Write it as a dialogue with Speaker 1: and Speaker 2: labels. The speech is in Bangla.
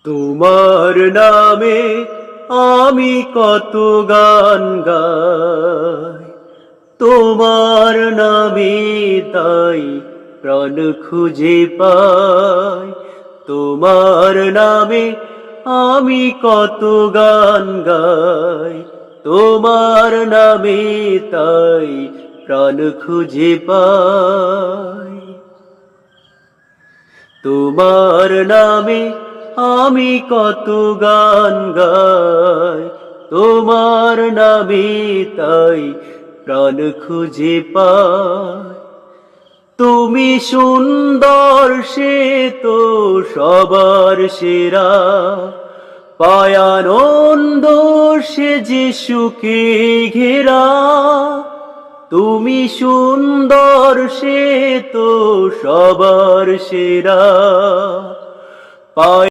Speaker 1: তোমার নামে আমি কত গান গাই, তোমার নামে তাই প্রাণ খুঁজে পাই। তোমার নামে আমি কত গান গাই, তোমার নামে তাই প্রাণ খুঁজে পাই। তোমার নামে আমি কত গান গাই, তোমার নামে তাই প্রাণ খুঁজে পাই। তুমি সুন্দর সে তো সবার সেরা, পায় আনন্দ সে যে সুখে ঘেরা। তুমি সুন্দর সে তো সবার সেরা, পায়